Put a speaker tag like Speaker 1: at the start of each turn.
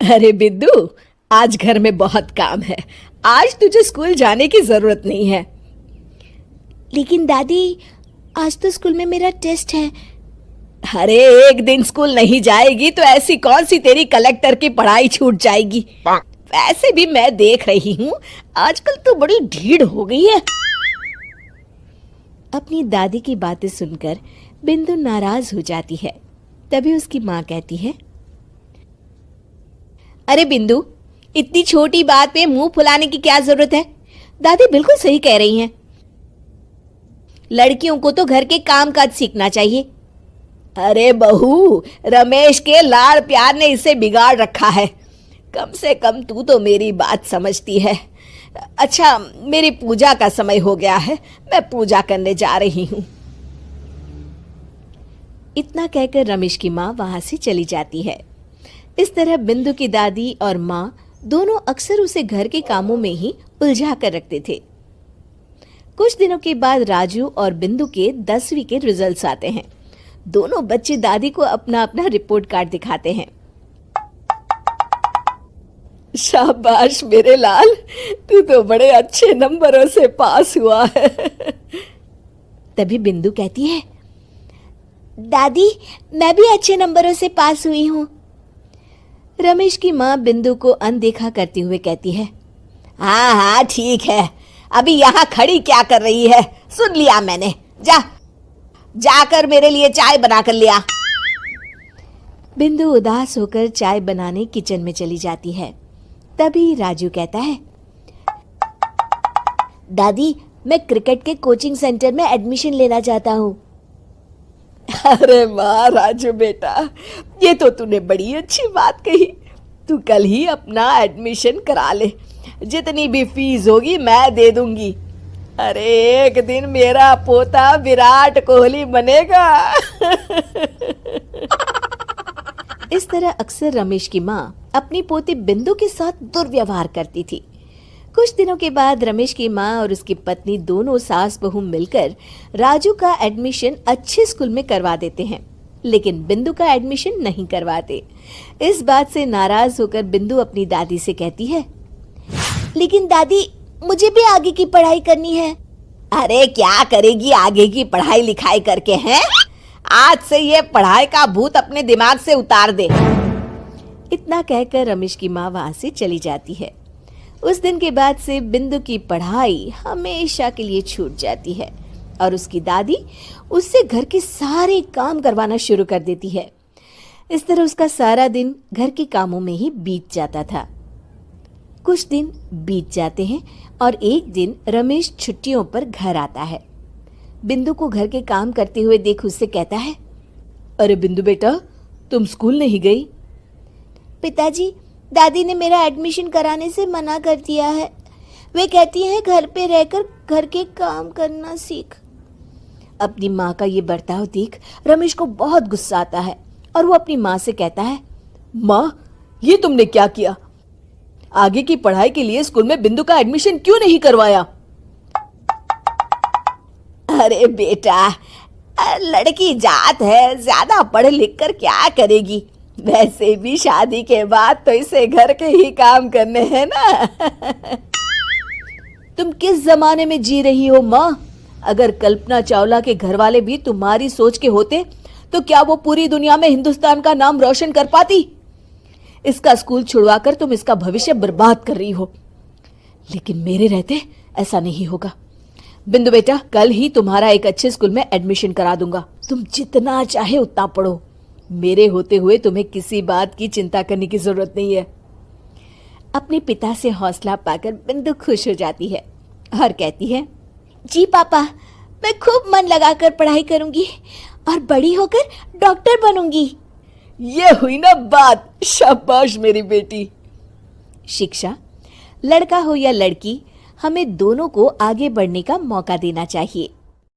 Speaker 1: अरे बिद्दू, आज घर में बहुत काम है। आज तुझे स्कूल जाने की जरूरत नहीं है।
Speaker 2: लेकिन दादी, आज तो स्कूल में मेरा टेस्ट है।
Speaker 1: अरे एक दिन स्कूल नहीं जाएगी तो ऐसी कौन सी तेरी कलेक्टर की पढ़ाई छूट जाएगी। वैसे भी मैं देख रही हूँ आजकल तो बड़ी ढीठ हो गई है।
Speaker 2: अपनी दादी की बातें सुनकर बिंदु नाराज हो जाती है। तभी उसकी माँ कहती है,
Speaker 1: अरे बिंदु, इतनी छोटी बात पे मुंह फुलाने की क्या जरूरत है। दादी बिल्कुल सही कह रही हैं। लड़कियों को तो घर के काम काज सीखना चाहिए। अरे बहू, रमेश के लाड़ प्यार ने इसे बिगाड़ रखा है। कम से कम तू तो मेरी बात समझती है। अच्छा, मेरी पूजा का समय हो गया है, मैं पूजा करने जा रही हूँ।
Speaker 2: इतना कहकर रमेश की माँ वहां से चली जाती है। इस तरह बिंदु की दादी और माँ दोनों अक्सर उसे घर के कामों में ही उलझा कर रखते थे। कुछ दिनों के बाद राजू और बिंदु के 10वीं के रिजल्ट्स आते हैं। दोनों बच्चे दादी को अपना अपना रिपोर्ट कार्ड दिखाते हैं।
Speaker 1: शाबाश मेरे लाल, तू तो बड़े अच्छे नंबरों से पास हुआ है।
Speaker 2: तभी बिंदु कहती है, दादी मैं भी अच्छे नंबरों से पास हुई हूँ। रमेश की माँ बिंदु को अनदेखा करते हुए कहती है,
Speaker 1: हाँ हाँ ठीक है, अभी यहाँ खड़ी क्या कर रही है, सुन लिया मैंने। जाकर मेरे लिए चाय बना कर लिया।
Speaker 2: बिंदु उदास होकर चाय बनाने किचन में चली जाती है। तभी राजू कहता है, दादी मैं क्रिकेट के कोचिंग सेंटर में एडमिशन लेना चाहता हूँ।
Speaker 1: अरे वाह राजू बेटा, ये तो तूने बड़ी अच्छी बात कही। तू कल ही अपना एडमिशन करा ले, जितनी भी फीस होगी मैं दे दूंगी। अरे एक दिन मेरा पोता विराट कोहली बनेगा।
Speaker 2: इस तरह अक्सर रमेश की माँ अपनी पोती बिंदु के साथ दुर्व्यवहार करती थी। कुछ दिनों के बाद रमेश की माँ और उसकी पत्नी दोनों सास बहू मिलकर राजू का एडमिशन अच्छे स्कूल में करवा देते हैं, लेकिन बिंदु का एडमिशन नहीं करवाते। इस बात से नाराज होकर बिंदु अपनी दादी से कहती है, लेकिन दादी मुझे भी आगे की पढ़ाई करनी है।
Speaker 1: अरे क्या करेगी आगे की पढ़ाई लिखाई करके, हैं? आज से ये पढ़ाई का भूत अपने दिमाग से उतार दे।
Speaker 2: इतना कहकर रमेश की माँ वहां से चली जाती है। उस दिन के बाद से बिंदु की पढ़ाई हमेशा के लिए छूट जाती है और उसकी दादी उससे घर के सारे काम करवाना शुरू कर देती है। इस तरह उसका सारा दिन घर के कामों में ही बीत जाता था। कुछ दिन बीत जाते हैं और एक दिन रमेश छुट्टियों पर घर आता है। बिंदु को घर के काम करते हुए देख उससे कहता है,
Speaker 1: अरे बिंदु बेटा, तुम स्कूल नहीं गई?
Speaker 2: पिताजी, दादी ने मेरा एडमिशन कराने से मना कर दिया है। वे कहती हैं घर पे रहकर घर के काम करना सीख। अपनी माँ का ये बर्ताव देख रमेश को बहुत गुस्सा आता है और वो अपनी माँ से कहता है,
Speaker 1: माँ ये तुमने क्या किया? आगे की पढ़ाई के लिए स्कूल में बिंदु का एडमिशन क्यों नहीं करवाया? अरे बेटा, लड़की जात है, ज्यादा पढ़ लिख कर क्या करेगी? वैसे भी शादी के बाद तो इसे घर के ही काम करने हैं ना।
Speaker 2: तुम किस जमाने में जी रही हो माँ? अगर कल्पना चावला के घर वाले भी तुम्हारी सोच के होते तो क्या वो पूरी दुनिया में हिंदुस्तान का नाम रोशन कर पाती? इसका स्कूल छुड़वाकर तुम इसका भविष्य बर्बाद कर रही हो, लेकिन मेरे रहते ऐसा नहीं होगा। बिंदु बेटा, कल ही तुम्हारा एक अच्छे स्कूल में एडमिशन करा दूंगा। तुम जितना चाहे उतना पढ़ो। मेरे होते हुए तुम्हें किसी बात की चिंता करने की जरूरत नहीं है। अपने पिता से हौसला पाकर बिंदु खुश हो जाती है और कहती है, जी पापा, मैं खूब मन लगाकर पढ़ाई करूंगी और बड़ी होकर डॉक्टर बनूंगी।
Speaker 1: ये हुई ना बात, शाबाश मेरी बेटी।
Speaker 2: शिक्षा, लड़का हो या लड़की, हमें दोनों को आगे बढ़ने का मौका देना चाहिए।